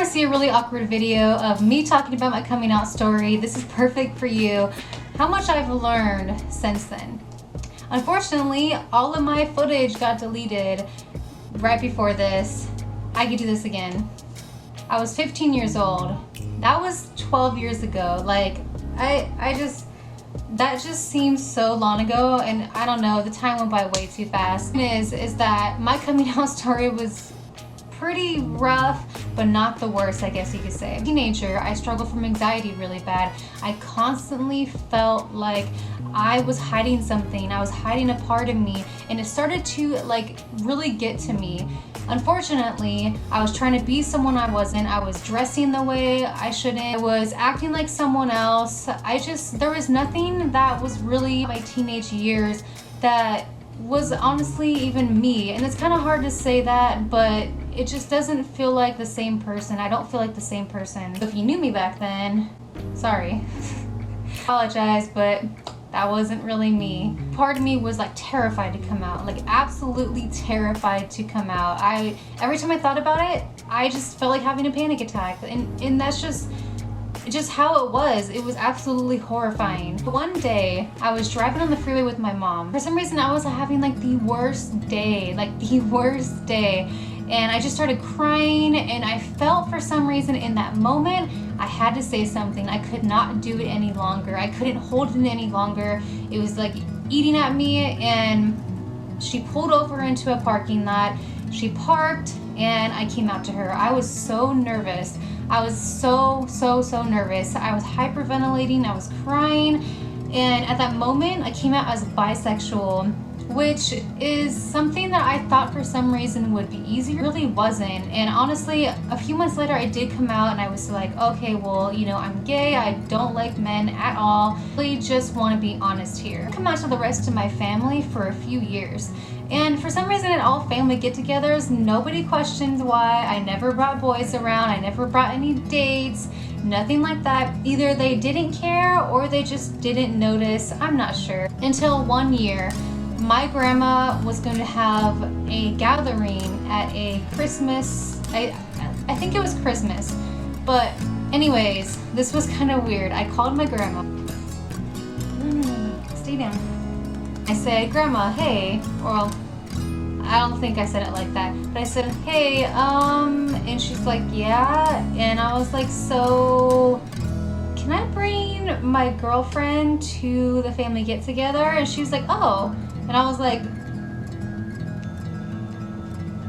to see a really awkward video of me talking about my coming out story, this is perfect for you. How much I've learned since then. Unfortunately, all of my footage got deleted right before this. I could do this again. I was 15 years old. That was 12 years ago. Like, that just seems so long ago, and I don't know, the time went by way too fast. Is that my coming out story was pretty rough, but not the worst, I guess you could say. As a teenager, I struggled from anxiety really bad. I constantly felt like I was hiding something. I was hiding a part of me, and it started to like really get to me. Unfortunately, I was trying to be someone I wasn't. I was dressing the way I shouldn't. I was acting like someone else. There was nothing that was really my teenage years that was honestly even me. And it's kind of hard to say that, but it just doesn't feel like the same person. I don't feel like the same person. If you knew me back then, sorry. Apologize, but that wasn't really me. Part of me was like terrified to come out, like absolutely terrified to come out. Every time I thought about it, I just felt like having a panic attack, and that's just how it was. It was absolutely horrifying. One day, I was driving on the freeway with my mom. For some reason, I was having like the worst day, and I just started crying, and I felt for some reason in that moment, I had to say something. I could not do it any longer. I couldn't hold it any longer. It was like eating at me, and she pulled over into a parking lot. She parked, and I came out to her. I was so nervous. I was so nervous. I was hyperventilating, I was crying, and at that moment, I came out as bisexual, which is something that I thought for some reason would be easier. It really wasn't. And honestly, a few months later, I did come out, and I was like, okay, well, you know, I'm gay, I don't like men at all. I really just want to be honest here. I come out to the rest of my family for a few years. And for some reason at all family get-togethers, nobody questioned why. I never brought boys around. I never brought any dates, nothing like that. Either they didn't care or they just didn't notice. I'm not sure. Until one year, my grandma was going to have a gathering at a Christmas, I think it was Christmas. But anyways, this was kind of weird. I called my grandma. Stay down. I said, Grandma, hey, well, I don't think I said it like that, but I said, hey, and she's like, yeah, and I was like, so, can I bring my girlfriend to the family get-together? And she was like, oh, and I was like,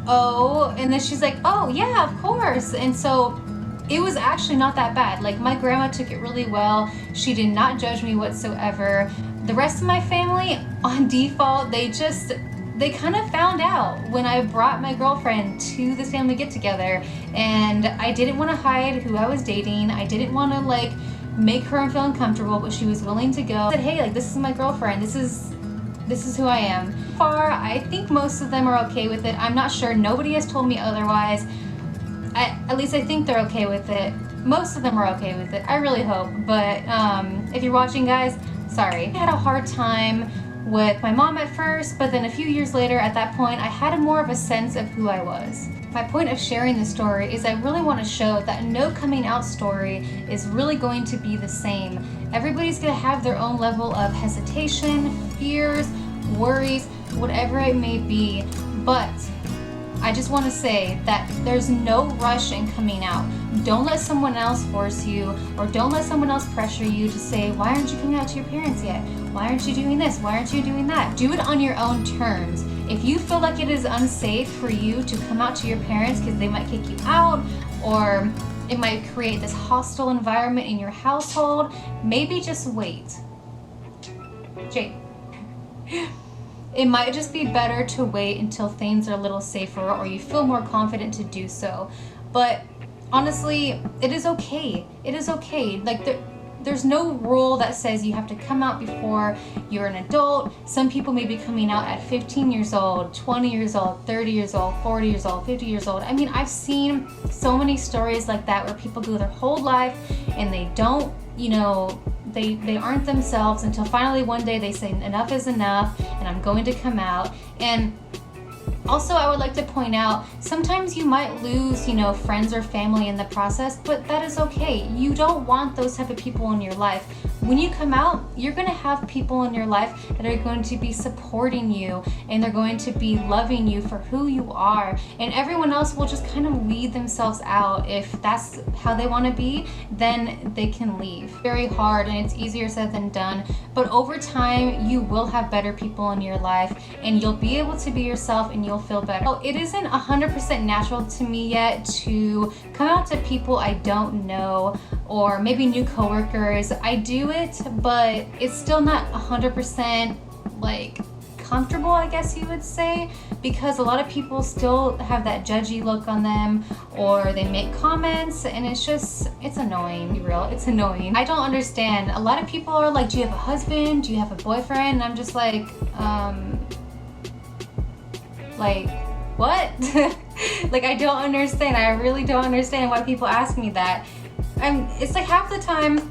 oh, and then she's like, oh, yeah, of course, and so, it was actually not that bad. Like, my grandma took it really well. She did not judge me whatsoever. The rest of my family, on default, they kind of found out when I brought my girlfriend to this family get-together, and I didn't want to hide who I was dating. I didn't want to like make her feel uncomfortable, but she was willing to go. I said, hey, like, this is my girlfriend. This is who I am. So far, I think most of them are okay with it. I'm not sure. Nobody has told me otherwise. At least I think they're okay with it. Most of them are okay with it. I really hope. But if you're watching, guys, sorry. I had a hard time with my mom at first, but then a few years later, at that point, I had more of a sense of who I was. My point of sharing this story is I really want to show that no coming out story is really going to be the same. Everybody's going to have their own level of hesitation, fears, worries, whatever it may be, but I just want to say that there's no rush in coming out. Don't let someone else force you, or don't let someone else pressure you to say, why aren't you coming out to your parents yet? Why aren't you doing this? Why aren't you doing that? Do it on your own terms. If you feel like it is unsafe for you to come out to your parents because they might kick you out, or it might create this hostile environment in your household, maybe just wait. Jake. It might just be better to wait until things are a little safer, or you feel more confident to do so. But honestly, it is okay. It is okay. Like, there's no rule that says you have to come out before you're an adult. Some people may be coming out at 15 years old, 20 years old, 30 years old, 40 years old, 50 years old. I mean, I've seen so many stories like that where people go their whole life and they don't, you know, they aren't themselves until finally one day they say enough is enough and I'm going to come out. And Also, I would like to point out, sometimes you might lose, friends or family in the process, but that is okay. You don't want those type of people in your life. When you come out, you're going to have people in your life that are going to be supporting you, and they're going to be loving you for who you are. And everyone else will just kind of weed themselves out. If that's how they want to be, then they can leave. Very hard, and it's easier said than done. But over time, you will have better people in your life, and you'll be able to be yourself, and you'll feel better. So it isn't 100% natural to me yet to come out to people I don't know, or maybe new coworkers. I do it, but it's still not 100% like comfortable, I guess you would say, because a lot of people still have that judgy look on them, or they make comments, and it's annoying. Be real, it's annoying. I don't understand. A lot of people are like, do you have a husband? Do you have a boyfriend? And I'm just like what? Like, I don't understand. I really don't understand why people ask me that. It's like half the time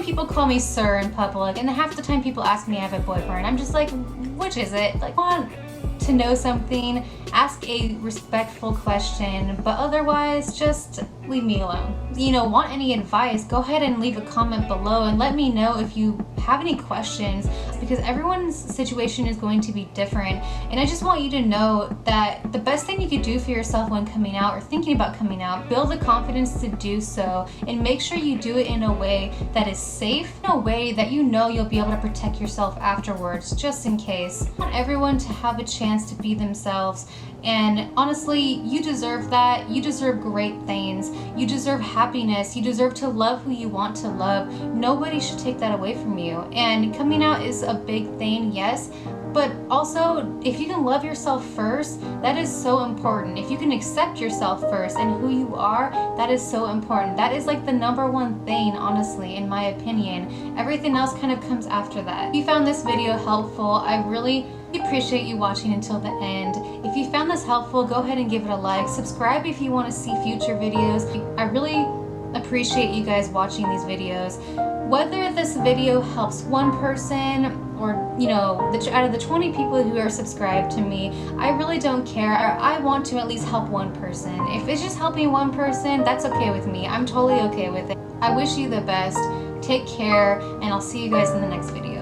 people call me sir in public, and half the time people ask me if I have a boyfriend. I'm just like, which is it? Like, I want to know something, ask a respectful question, but otherwise just leave me alone. Want any advice, go ahead and leave a comment below and let me know if you have any questions, because everyone's situation is going to be different. And I just want you to know that the best thing you could do for yourself when coming out or thinking about coming out, build the confidence to do so, and make sure you do it in a way that is safe, in a way that you'll be able to protect yourself afterwards, just in case. I want everyone to have a chance to be themselves. And honestly, you deserve that. You deserve great things. You deserve happiness. You deserve to love who you want to love. Nobody should take that away from you. And coming out is a big thing, yes, but also, if you can love yourself first, that is so important. If you can accept yourself first and who you are, that is so important. That is like the number one thing, honestly, in my opinion. Everything else kind of comes after that. If you found this video helpful, I really appreciate you watching until the end. If you found this helpful, go ahead and give it a like. Subscribe if you want to see future videos. I really appreciate you guys watching these videos. Whether this video helps one person or, out of the 20 people who are subscribed to me, I really don't care. I want to at least help one person. If it's just helping one person, that's okay with me. I'm totally okay with it. I wish you the best. Take care, and I'll see you guys in the next video.